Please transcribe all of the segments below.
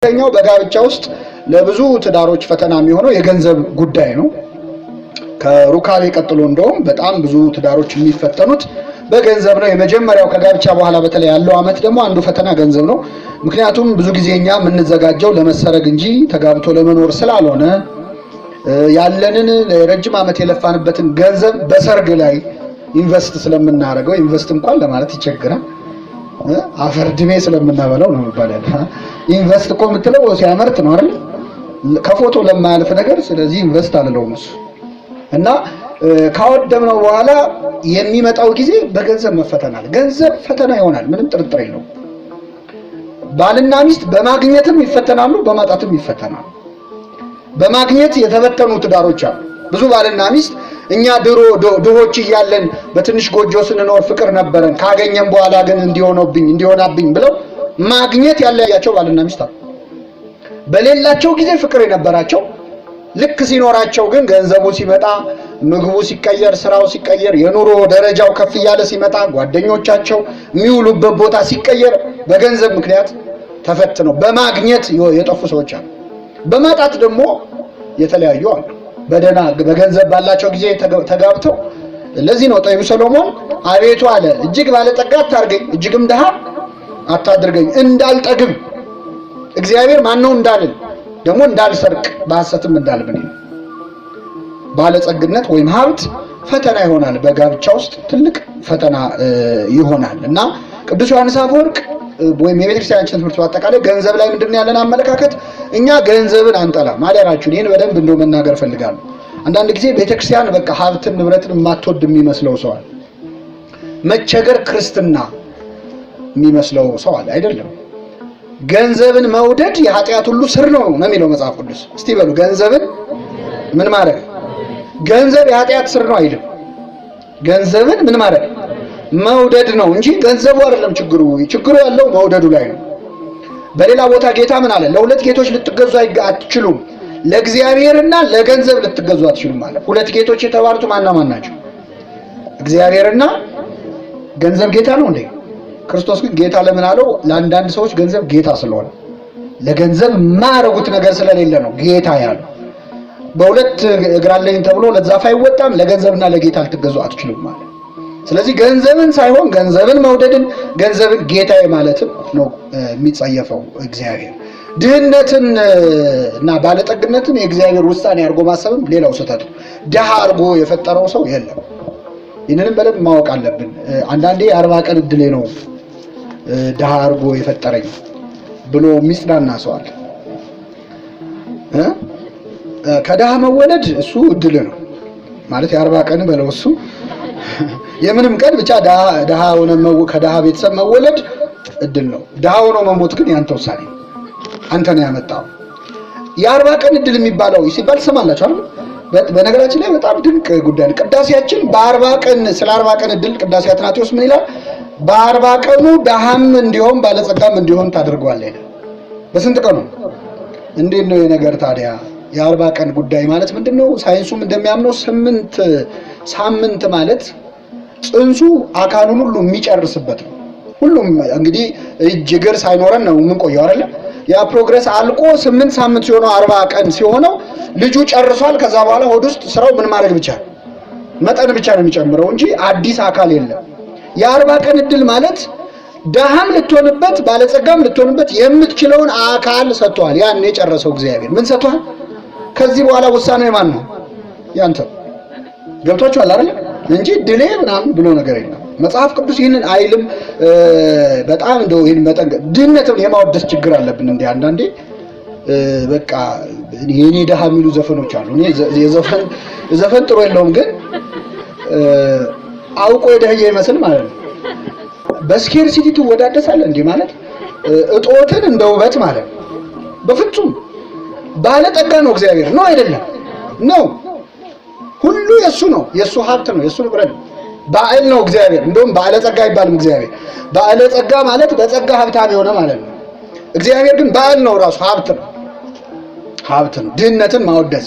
ሁለተኛው በጋብቻ ውስጥ ለብዙ ትዳሮች ፈተና የሚሆነው የገንዘብ ጉዳይ ነው። ከሩካቤ ቀጥሎ እንደውም በጣም ብዙ ትዳሮች የሚፈተኑት በገንዘብ ነው። የመጀመሪያው ከጋብቻ በኋላ በተለይ ያለው አመት ደግሞ አንዱ ፈተና ገንዘብ ነው። ምክንያቱም ብዙ ጊዜኛ የምንዘጋጀው ለመሰረግ እንጂ ተጋብቶ ለመኖር ስላልሆነ ያለንን ረጅም አመት የለፋንበትን ገንዘብ በሰርግ ላይ ኢንቨስት ስለምናደርገው ኢንቨስት እንኳን ለማለት ይቸግራል። አፈር ድሜ ስለምናበላው ነው የሚባለው። ኢንቨስት እኮ የምትለው ሲያመርት ነው አይደል? ከፎቶ ለማያልፍ ነገር። ስለዚህ ኢንቨስት አልለውም እሱ እና ካወደምነው በኋላ የሚመጣው ጊዜ በገንዘብ መፈተናል። ገንዘብ ፈተና ይሆናል፣ ምንም ጥርጥር የለውም። ባልና ሚስት በማግኘትም ይፈተናሉ፣ በማጣትም ይፈተናሉ። በማግኘት የተበተኑ ትዳሮች አሉ። ብዙ ባልና ሚስት እኛ ድሆች እያለን በትንሽ ጎጆ ስንኖር ፍቅር ነበረን፣ ካገኘን በኋላ ግን እንዲሆናብኝ ብለው ማግኘት ያለያቸው ባልና ሚስት አሉ። በሌላቸው ጊዜ ፍቅር የነበራቸው፣ ልክ ሲኖራቸው ግን ገንዘቡ ሲመጣ፣ ምግቡ ሲቀየር፣ ስራው ሲቀየር፣ የኑሮ ደረጃው ከፍ እያለ ሲመጣ፣ ጓደኞቻቸው የሚውሉበት ቦታ ሲቀየር በገንዘብ ምክንያት ተፈትነው በማግኘት የጠፉ ሰዎች አሉ። በማጣት ደግሞ የተለያዩ አሉ። በገንዘብ ባላቸው ጊዜ ተጋብተው። ለዚህ ነው ጠቢቡ ሰሎሞን አቤቱ አለ እጅግ ባለጠጋ አታርገኝ፣ እጅግም ድሃ አታድርገኝ፣ እንዳልጠግብ እግዚአብሔር ማን ነው እንዳልን፣ ደግሞ እንዳልሰርቅ በሐሰትም እንዳልምን። ባለጸግነት ወይም ሀብት ፈተና ይሆናል። በጋብቻ ውስጥ ትልቅ ፈተና ይሆናል እና ቅዱስ ዮሐንስ አፈወርቅ ወይም የቤተክርስቲያናችን ትምህርት በአጠቃላይ ገንዘብ ላይ ምንድነው ያለን አመለካከት? እኛ ገንዘብን አንጠላም አደራችሁን። ይሄን በደንብ እንደው መናገር ፈልጋለሁ። አንዳንድ ጊዜ ቤተክርስቲያን በቃ ሀብትን ንብረትን የማትወድ የሚመስለው ሰው አለ። መቸገር ክርስትና የሚመስለው ሰው አለ። አይደለም። ገንዘብን መውደድ የኃጢአት ሁሉ ስር ነው የሚለው መጽሐፍ ቅዱስ። እስቲ በሉ ገንዘብን ምን ማድረግ? ገንዘብ የኃጢአት ስር ነው አይልም። ገንዘብን ምን ማድረግ? መውደድ ነው እንጂ ገንዘቡ አይደለም ችግሩ። ችግሩ ያለው መውደዱ ላይ ነው። በሌላ ቦታ ጌታ ምን አለ? ለሁለት ጌቶች ልትገዙ አትችሉም፣ ለእግዚአብሔርና ለገንዘብ ልትገዙ አትችሉም ማለት። ሁለት ጌቶች የተባሉት ማን ናቸው? እግዚአብሔርና ገንዘብ። ጌታ ነው እንዴ? ክርስቶስ ግን ጌታ ለምን አለው? ለአንዳንድ ሰዎች ገንዘብ ጌታ ስለሆነ፣ ለገንዘብ የማያረጉት ነገር ስለሌለ ነው ጌታ ያለው። በሁለት እግር አለኝ ተብሎ ለዛፍ አይወጣም። ለገንዘብና ለጌታ ልትገዙ አትችሉም ማለት። ስለዚህ ገንዘብን ሳይሆን ገንዘብን መውደድን፣ ገንዘብን ጌታዬ ማለትም ነው የሚጸየፈው እግዚአብሔር። ድህነትን እና ባለጠግነትን የእግዚአብሔር ውሳኔ አድርጎ ማሰብም ሌላው ስህተት። ድሃ አድርጎ የፈጠረው ሰው የለም። ይህንንም በደንብ ማወቅ አለብን። አንዳንዴ 40 ቀን እድሌ ነው ድሃ አድርጎ የፈጠረኝ ብሎ የሚጽናና ሰው አለ። ከድሃ መወለድ እሱ እድል ነው ማለት የ40 ቀን በለው እሱ የምንም ቀን ብቻ ድሃ ሆነ ከድሃ ቤተሰብ መወለድ እድል ነው። ድሃ ሆኖ መሞት ግን ያንተ ውሳኔ፣ አንተ ነው ያመጣው። የ40 ቀን እድል የሚባለው ሲባል ሰማላችሁ አይደል? በነገራችን ላይ በጣም ድንቅ ጉዳይ ነው። ቅዳሴያችን በ40 ቀን ስለ 40 ቀን እድል ቅዳሴ አትናቴዎስ ምን ይላል? በ40 ቀኑ ድሃም እንዲሆን ባለጸጋም እንዲሆን ታደርገዋለህ። በስንት ቀኑ? እንዴት ነው የነገር ታዲያ? የ40 ቀን ጉዳይ ማለት ምንድነው? ሳይንሱም እንደሚያምነው 8 ሳምንት ማለት ጽንሱ አካሉን ሁሉ የሚጨርስበት ነው። ሁሉም እንግዲህ እጅ እግር ሳይኖረን ነው የምንቆየው አይደል? ያ ፕሮግረስ አልቆ 8 ሳምንት ሲሆነው 40 ቀን ሲሆነው ልጁ ጨርሷል። ከዛ በኋላ ሆድ ውስጥ ስራው ምን ማድረግ ብቻ መጠን ብቻ ነው የሚጨምረው እንጂ አዲስ አካል የለም። የ40 ቀን እድል ማለት ደሃም ልትሆንበት ባለጸጋም ልትሆንበት የምትችለውን አካል ሰጥቷል። ያን የጨረሰው እግዚአብሔር ምን ሰጥቷል? ከዚህ በኋላ ውሳኔ ማን ነው? ያንተ። ገብቷችኋል አይደል? እንጂ ድሌ ምናምን ብሎ ነገር የለም። መጽሐፍ ቅዱስ ይህንን አይልም። በጣም እንደው ይህን መጠንቀቅ። ድህነትን የማወደስ ችግር አለብን እንዴ አንዳንዴ። በቃ የኔ ደሃ የሚሉ ዘፈኖች አሉ። እኔ ዘፈን ጥሩ የለውም ግን አውቆ የደህየ ይመስል ማለት ነው። በስኬርሲቲ ትወዳደሳለህ እንዴ ማለት እጦትን እንደ ውበት ማለት በፍጹም። ባለጠጋ ነው እግዚአብሔር ነው አይደለም? ነው። ሁሉ የሱ ነው፣ የሱ ሀብት ነው፣ የሱ ንብረት ነው። ባዕል ነው እግዚአብሔር። እንደውም ባለጸጋ አይባልም እግዚአብሔር። ባለጸጋ ማለት በጸጋ ሀብታም የሆነ ማለት ነው። እግዚአብሔር ግን ባዕል ነው፣ ራሱ ሀብት ነው። ሀብት ነው ድህነትን ማወደስ።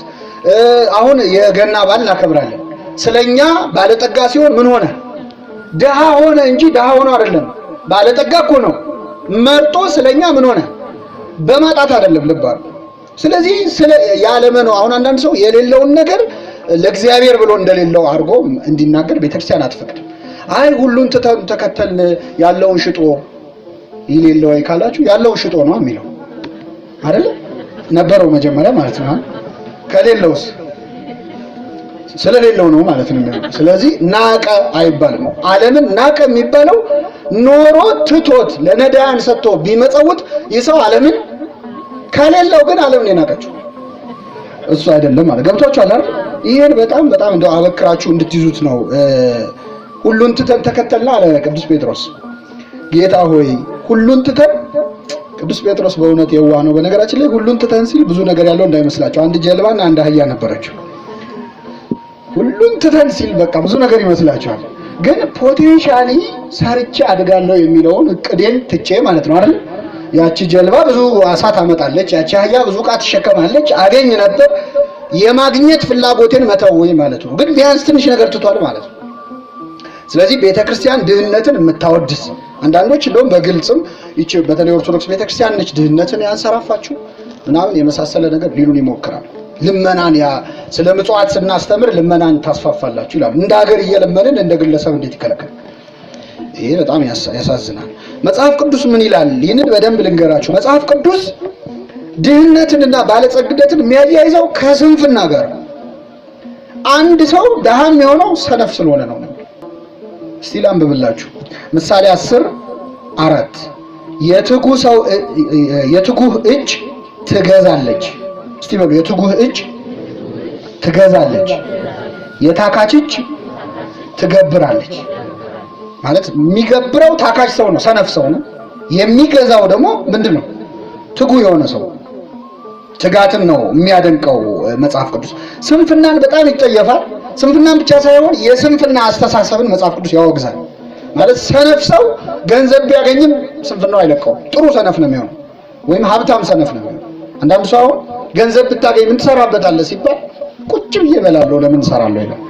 አሁን የገና በዓል እናከብራለን። ስለኛ ባለጠጋ ሲሆን ምን ሆነ? ድሃ ሆነ እንጂ ድሃ ሆኖ አይደለም። ባለጠጋ እኮ ነው። መርጦ ስለኛ ምን ሆነ? በማጣት አይደለም ልባል። ስለዚህ ያለመ ነው። አሁን አንዳንድ ሰው የሌለውን ነገር ለእግዚአብሔር ብሎ እንደሌለው አድርጎ እንዲናገር ቤተክርስቲያን አትፈቅድም። አይ ሁሉን ተከተልን ያለውን ሽጦ ይሌለው አይ ካላችሁ ያለውን ሽጦ ነው የሚለው አይደል? ነበረው መጀመሪያ ማለት ነው። ከሌለውስ ስለሌለው ነው ማለት ነው። ስለዚህ ናቀ አይባልም። ዓለምን ናቀ የሚባለው ኖሮ ትቶት ለነዳያን ሰጥቶ ቢመጸውት ይሰው ዓለምን ከሌለው ግን ዓለምን የናቀችው እሱ አይደለም ማለት ገብቷችኋል አይደል? ይሄን በጣም እንደው አበክራችሁ እንድትይዙት ነው። ሁሉን ትተን ተከተልና አለ ቅዱስ ጴጥሮስ። ጌታ ሆይ ሁሉን ትተን ቅዱስ ጴጥሮስ በእውነት የዋህ ነው። በነገራችን ላይ ሁሉን ትተን ሲል ብዙ ነገር ያለው እንዳይመስላችሁ። አንድ ጀልባና አንድ አህያ ነበረችው። ሁሉን ትተን ሲል በቃ ብዙ ነገር ይመስላችኋል። ግን ፖቴንሻሊ ሰርቼ አድጋለሁ የሚለውን እቅዴን ትቼ ማለት ነው አይደል? ያቺ ጀልባ ብዙ አሳ ታመጣለች፣ ያቺ አህያ ብዙ ዕቃ ትሸከማለች። አገኝ ነበር የማግኘት ፍላጎቴን መተው ወይ ማለት ነው። ግን ቢያንስ ትንሽ ነገር ትቷል ማለት ነው። ስለዚህ ቤተክርስቲያን ድህነትን የምታወድስ አንዳንዶች እንደውም በግልጽም ይቺ በተለይ ኦርቶዶክስ ቤተክርስቲያን ነች ድህነትን ያንሰራፋችሁ ምናምን የመሳሰለ ነገር ሊሉን ይሞክራሉ። ልመናን ስለ ምጽዋት ስናስተምር ልመናን ታስፋፋላችሁ ይላሉ። እንደ ሀገር እየለመንን እንደ ግለሰብ እንዴት ይከለከል? ይሄ በጣም ያሳዝናል። መጽሐፍ ቅዱስ ምን ይላል? ይህንን በደንብ ልንገራችሁ። መጽሐፍ ቅዱስ ድህነትንና ባለጸግነትን የሚያያይዘው ከስንፍና ጋር። አንድ ሰው ደሃም የሆነው ሰነፍ ስለሆነ ነው። እስቲ ላንብብላችሁ። ምሳሌ 10:4 የትጉህ እጅ ትገዛለች። እስቲ በሉ የትጉህ እጅ ትገዛለች፣ የታካች እጅ ትገብራለች። ማለት የሚገብረው ታካች ሰው ነው፣ ሰነፍ ሰው ነው። የሚገዛው ደግሞ ምንድነው? ትጉህ የሆነ ሰው። ትጋትን ነው የሚያደንቀው መጽሐፍ ቅዱስ። ስንፍናን በጣም ይጠየፋል። ስንፍናን ብቻ ሳይሆን የስንፍና አስተሳሰብን መጽሐፍ ቅዱስ ያወግዛል። ማለት ሰነፍ ሰው ገንዘብ ቢያገኝም ስንፍናው አይለቀውም። ጥሩ ሰነፍ ነው የሚሆነው፣ ወይም ሀብታም ሰነፍ ነው የሚሆነው። አንዳንድ ሰው አሁን ገንዘብ ብታገኝ ምን ትሰራበታለህ ሲባል ቁጭ ብዬ እበላለሁ ለምን እሰራለሁ ይላል።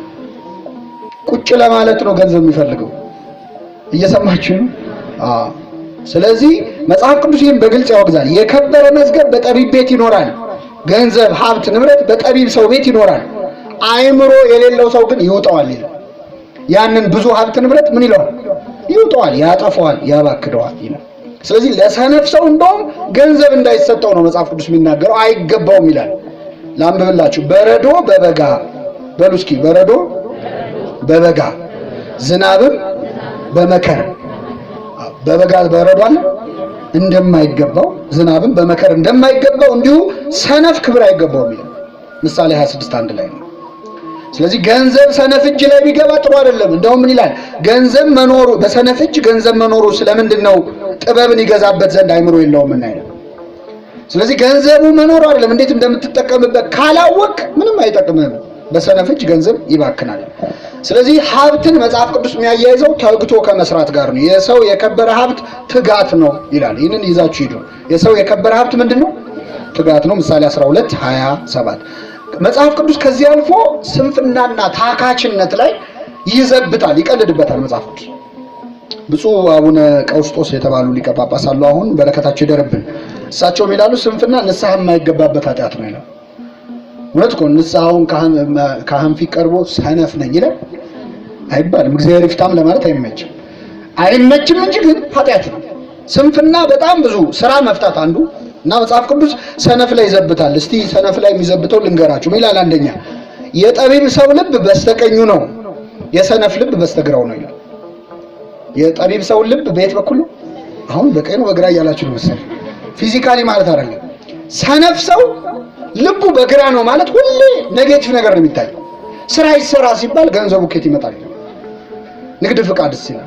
ቁጭ ለማለት ነው ገንዘብ የሚፈልገው። እየሰማችሁ ነው? ስለዚህ መጽሐፍ ቅዱስ ይህን በግልጽ ያወግዛል። የከበረ መዝገብ በጠቢብ ቤት ይኖራል፣ ገንዘብ፣ ሀብት፣ ንብረት በጠቢብ ሰው ቤት ይኖራል፣ አእምሮ የሌለው ሰው ግን ይውጠዋል ይላል። ያንን ብዙ ሀብት ንብረት ምን ይለዋል? ይውጠዋል፣ ያጠፋዋል፣ ያባክደዋል ይላል። ስለዚህ ለሰነፍ ሰው እንደውም ገንዘብ እንዳይሰጠው ነው መጽሐፍ ቅዱስ የሚናገረው፣ አይገባውም ይላል። ላንብብላችሁ። በረዶ በበጋ በሉ እስኪ፣ በረዶ በበጋ ዝናብም በመከር በበጋ በረዶ አለ እንደማይገባው ዝናብም በመከር እንደማይገባው እንዲሁ ሰነፍ ክብር አይገባውም ይላል ምሳሌ 26:1 ላይ ነው። ስለዚህ ገንዘብ ሰነፍ እጅ ላይ ቢገባ ጥሩ አይደለም። እንደውም ምን ይላል? ገንዘብ መኖሩ በሰነፍ እጅ ገንዘብ መኖሩ ስለምንድን ነው? ጥበብን ይገዛበት ዘንድ አይምሮ የለውም እና ይላል። ስለዚህ ገንዘቡ መኖሩ አይደለም እንዴት እንደምትጠቀምበት ካላወቅ ምንም አይጠቅምህም። በሰነፍ እጅ ገንዘብ ይባክናል። ስለዚህ ሀብትን መጽሐፍ ቅዱስ የሚያያይዘው ተግቶ ከመስራት ጋር ነው። የሰው የከበረ ሀብት ትጋት ነው ይላል። ይህንን ይዛችሁ ሂዱ። የሰው የከበረ ሀብት ምንድነው? ትጋት ነው። ምሳሌ 12:27 መጽሐፍ ቅዱስ ከዚህ አልፎ ስንፍናና ታካችነት ላይ ይዘብታል፣ ይቀልድበታል መጽሐፍ ቅዱስ። ብፁዕ አቡነ ቀውስጦስ የተባሉ ሊቀ ጳጳስ አሉ። አሁን በረከታቸው ይደርብን። እሳቸው ይላሉ ስንፍና ንስሐ የማይገባበት ኃጢአት ነው ይላል። እውነት እኮ ንስሐውን ካህን ፊት ቀርቦ ሰነፍ ነኝ ይላል አይባልም። እግዚአብሔር ይፍታም ለማለት አይመችም እንጂ ግን ኃጢአት ነው። ስንፍና በጣም ብዙ ስራ መፍታት አንዱ እና መጽሐፍ ቅዱስ ሰነፍ ላይ ይዘብታል። እስቲ ሰነፍ ላይ የሚዘብተው ልንገራችሁ። ምን ይላል? አንደኛ የጠቢብ ሰው ልብ በስተቀኙ ነው፣ የሰነፍ ልብ በስተግራው ነው ይላል። የጠቢብ ሰው ልብ በየት በኩል ነው? አሁን በቀኝ ነው በግራ እያላችሁ ነው መሰለኝ። ፊዚካሊ ማለት አይደለም። ሰነፍ ሰው ልቡ በግራ ነው ማለት ሁሌ ኔጌቲቭ ነገር ነው የሚታየው። ስራ ይሰራ ሲባል ገንዘቡ ከየት ይመጣል? ንግድ ፍቃድ ሲል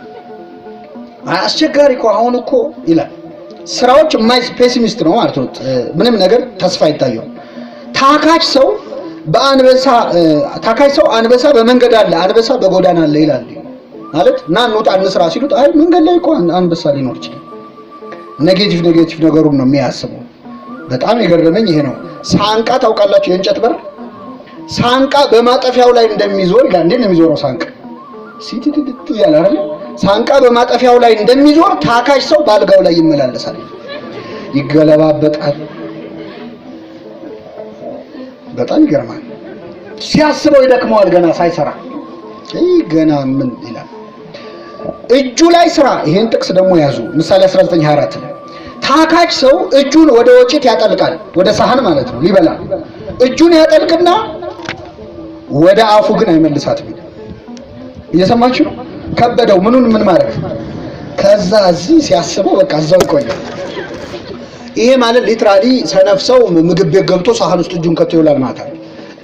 አስቸጋሪ እኮ አሁን እኮ ይላል። ስራዎች ፔሲሚስት ነው ማለት ነው። ምንም ነገር ተስፋ አይታየው። ታካች ሰው አንበሳ በመንገድ አለ፣ አንበሳ በጎዳና አለ ይላል። ማለት እና እንውጣ እንስራ ሲሉት አይ መንገድ ላይ እኮ አንበሳ ሊኖር ይችላል። ኔጌቲቭ ነገሩን ነው የሚያስበው። በጣም የገረመኝ ይሄ ነው። ሳንቃ ታውቃላችሁ? የእንጨት በር ሳንቃ በማጠፊያው ላይ እንደሚዞር ይላል። እንዴት ነው የሚዞረው? ሳንቃ ሲቲቲቲ ያለ አይደል? ሳንቃ በማጠፊያው ላይ እንደሚዞር ታካሽ ሰው ባልጋው ላይ ይመላለሳል። ይገለባበጣል። በጣም ይገርማል። ሲያስበው ይደክመዋል ገና ሳይሰራ። ገና ምን ይላል? እጁ ላይ ስራ። ይሄን ጥቅስ ደግሞ ያዙ። ምሳሌ 19:24 ላይ ታካች ሰው እጁን ወደ ወጭት ያጠልቃል፣ ወደ ሳህን ማለት ነው ሊበላ። እጁን ያጠልቅና ወደ አፉ ግን አይመልሳትም። እየሰማችሁ ከበደው ምኑን ምን ማለት ከዛ እዚህ ሲያስበው በቃ እዛው ይቆያል። ይሄ ማለት ሊትራሊ ሰነፍሰው ምግብ ቤት ገብቶ ሳህን ውስጥ እጁን ከቶ ይውላል ማለት ነው።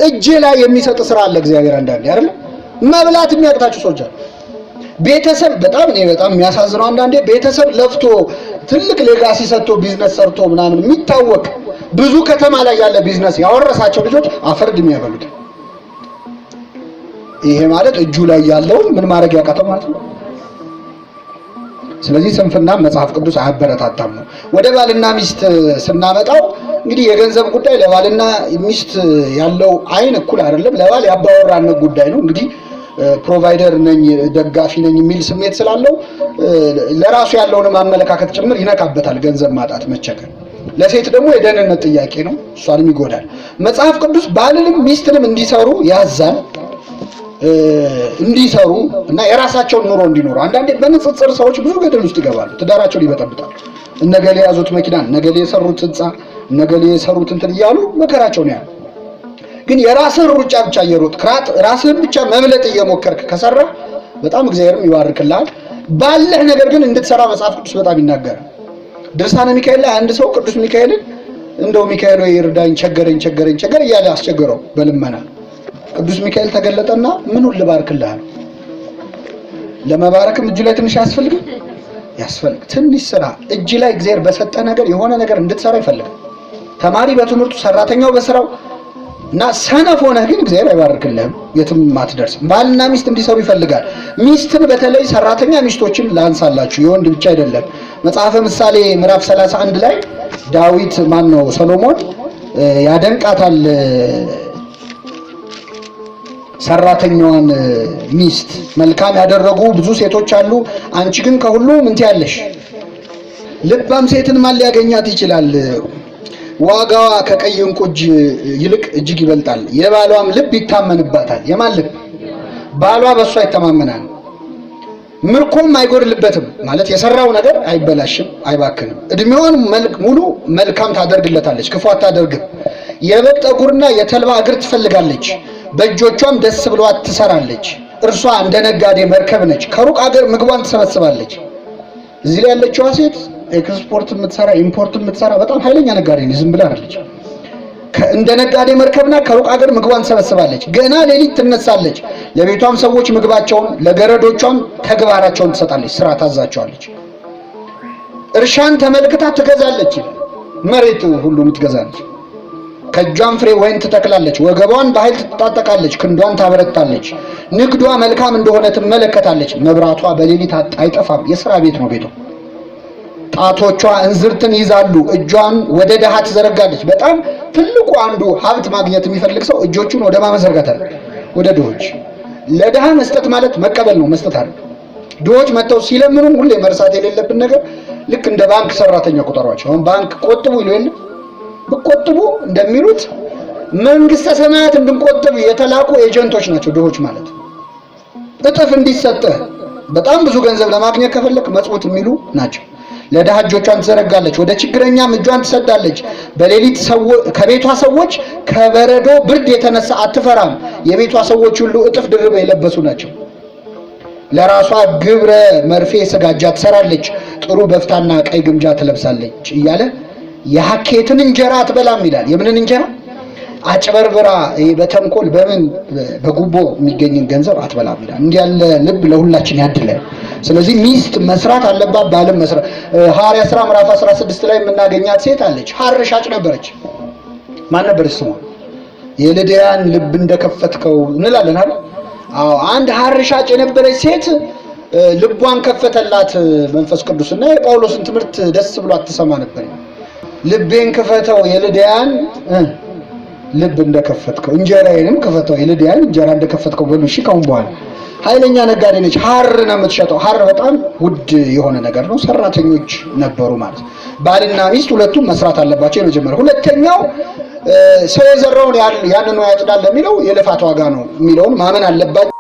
እጅ ላይ የሚሰጥ ስራ አለ እግዚአብሔር አንዳንዴ አይደል? መብላት የሚያቅታችሁ ሰዎች አሉ። ቤተሰብ በጣም የሚያሳዝነው አንዳንዴ ቤተሰብ ለፍቶ ትልቅ ሌጋሲ ሰጥቶ ቢዝነስ ሰርቶ ምናምን የሚታወቅ ብዙ ከተማ ላይ ያለ ቢዝነስ ያወረሳቸው ልጆች አፈርድ የሚያበሉት። ይሄ ማለት እጁ ላይ ያለው ምን ማድረግ ያቃተው ማለት ነው። ስለዚህ ስንፍና መጽሐፍ ቅዱስ አያበረታታም ነው። ወደ ባልና ሚስት ስናመጣው እንግዲህ የገንዘብ ጉዳይ ለባልና ሚስት ያለው አይን እኩል አይደለም። ለባል ያባወራነት ጉዳይ ነው። እንግዲህ ፕሮቫይደር ነኝ ደጋፊ ነኝ የሚል ስሜት ስላለው ለራሱ ያለውን ማመለካከት ጭምር ይነካበታል ገንዘብ ማጣት መቸገር። ለሴት ደግሞ የደህንነት ጥያቄ ነው፣ እሷንም ይጎዳል። መጽሐፍ ቅዱስ ባልንም ሚስትንም እንዲሰሩ ያዛል። እንዲሰሩ እና የራሳቸውን ኑሮ እንዲኖሩ። አንዳንዴ በንጽጽር ሰዎች ብዙ ገደል ውስጥ ይገባሉ፣ ትዳራቸውን ይበጠብጣሉ። እነገሌ ያዙት መኪና፣ እነገሌ የሰሩት ህንጻ፣ እነገሌ የሰሩት እንትን እያሉ መከራቸው ነው ያለው። ግን የራስህን ሩጫ ብቻ እየሮጥክ ራስህን ብቻ መብለጥ እየሞከርክ ከሰራ በጣም እግዚአብሔርም ይባርክልሃል። ባለህ ነገር ግን እንድትሰራ መጽሐፍ ቅዱስ በጣም ይናገራል። ድርሳነ ሚካኤል ላይ አንድ ሰው ቅዱስ ሚካኤልን እንደው ሚካኤል ወይ ይርዳኝ ቸገረኝ እያለ አስቸገረው በልመና። ቅዱስ ሚካኤል ተገለጠና ምኑን ልባርክልህ? ለመባረክም እጅ ላይ ትንሽ ያስፈልግ ትንሽ ስራ። እጅ ላይ እግዚአብሔር በሰጠ ነገር የሆነ ነገር እንድትሰራ ይፈልጋል። ተማሪ በትምህርቱ፣ ሰራተኛው በስራው እና ሰነፍ ሆነህ ግን እግዚአብሔር አይባርክልህም፣ የትም አትደርስም። ባልና ሚስት እንዲሰሩ ይፈልጋል። ሚስትን በተለይ ሰራተኛ ሚስቶችን ላንሳላችሁ፣ የወንድ ብቻ አይደለም። መጽሐፈ ምሳሌ ምዕራፍ 31 ላይ ዳዊት ሰሎሞን ያደንቃታል ሰራተኛዋን ሚስት። መልካም ያደረጉ ብዙ ሴቶች አሉ፣ አንቺ ግን ከሁሉ ምን ትያለሽ? ልባም ሴትን ማን ሊያገኛት ይችላል? ዋጋዋ ከቀይ ዕንቁ ይልቅ እጅግ ይበልጣል። የባሏም ልብ ይታመንባታል። የማን ልብ? ባሏ በሷ ይተማመናል። ምርኮም አይጎድልበትም፣ ማለት የሰራው ነገር አይበላሽም፣ አይባክንም። እድሜዋን ሙሉ መልካም ታደርግለታለች፣ ክፉ አታደርግም። የበግ ጠጉርና የተልባ እግር ትፈልጋለች፣ በእጆቿም ደስ ብሏት ትሰራለች። እርሷ እንደ ነጋዴ መርከብ ነች፣ ከሩቅ አገር ምግቧን ትሰበስባለች። እዚህ ላይ ያለችዋ ሴት ኤክስፖርት የምትሰራ ኢምፖርት የምትሰራ በጣም ኃይለኛ ነጋዴ ነች፣ ዝም ብላ አይደለች። እንደ ነጋዴ መርከብና ከሩቅ አገር ምግቧን ትሰበስባለች። ገና ሌሊት ትነሳለች፣ ለቤቷም ሰዎች ምግባቸውን፣ ለገረዶቿም ተግባራቸውን ትሰጣለች፣ ስራ ታዛቸዋለች። እርሻን ተመልክታ ትገዛለች፣ መሬት ሁሉ ትገዛለች። ከእጇም ፍሬ ወይን ትተክላለች፣ ወገቧን በኃይል ትታጠቃለች፣ ክንዷን ታበረታለች። ንግዷ መልካም እንደሆነ ትመለከታለች፣ መብራቷ በሌሊት አይጠፋም። የሥራ ቤት ነው ቤቷ። ጣቶቿ እንዝርትን ይዛሉ፣ እጇን ወደ ድሃ ትዘረጋለች። በጣም ትልቁ አንዱ ሀብት ማግኘት የሚፈልግ ሰው እጆቹን ወደ ማመዘርጋት አለ፣ ወደ ድሆች። ለድሃ መስጠት ማለት መቀበል ነው፣ መስጠት አይደል። ድሆች መጥተው ሲለምኑ ሁሌ መርሳት የሌለብን ነገር ልክ እንደ ባንክ ሰራተኛ ቁጠሯቸው። አሁን ባንክ ቆጥቡ ይሉ የለ ብቆጥቡ እንደሚሉት መንግስተ ሰማያት እንድንቆጥብ የተላኩ ኤጀንቶች ናቸው ድሆች ማለት። እጥፍ እንዲሰጥህ በጣም ብዙ ገንዘብ ለማግኘት ከፈለክ መጽውት የሚሉ ናቸው። ለድሃ እጆቿን ትዘረጋለች፣ ወደ ችግረኛም እጇን ትሰዳለች። በሌሊት ከቤቷ ሰዎች ከበረዶ ብርድ የተነሳ አትፈራም። የቤቷ ሰዎች ሁሉ እጥፍ ድርብ የለበሱ ናቸው። ለራሷ ግብረ መርፌ ስጋጃ ትሰራለች፣ ጥሩ በፍታና ቀይ ግምጃ ትለብሳለች እያለ የሐኬትን እንጀራ አትበላም ይላል። የምንን እንጀራ? አጭበርብራ በተንኮል በጉቦ የሚገኝን ገንዘብ አትበላም ይላል። እንዲህ ያለ ልብ ለሁላችን ያድለን። ስለዚህ ሚስት መስራት አለባት፣ ባልም መስራት። ሐዋርያት ሥራ ምዕራፍ 16 ላይ የምናገኛት ሴት አለች። ሐር ሻጭ ነበረች። ማን ነበረች ስሟ? የልድያን ልብ እንደከፈትከው እንላለን አይደል? አዎ፣ አንድ ሐር ሻጭ የነበረች ሴት ልቧን ከፈተላት መንፈስ ቅዱስና የጳውሎስን ትምህርት ደስ ብሏት ትሰማ ነበር። ልቤን ክፈተው የልድያን ልብ እንደከፈትከው፣ እንጀራዬንም ክፈተው የልድያን እንጀራ እንደከፈትከው በሉ። እሺ ካሁን በኋላ ኃይለኛ ነጋዴ ነች። ሐር ነው የምትሸጠው። ሐር በጣም ውድ የሆነ ነገር ነው። ሰራተኞች ነበሩ ማለት ባልና ሚስት ሁለቱም መስራት አለባቸው። የመጀመሪያው። ሁለተኛው ሰው የዘራውን ያንን ነው ያጭዳል ለሚለው የልፋት ዋጋ ነው የሚለውን ማመን አለባቸው።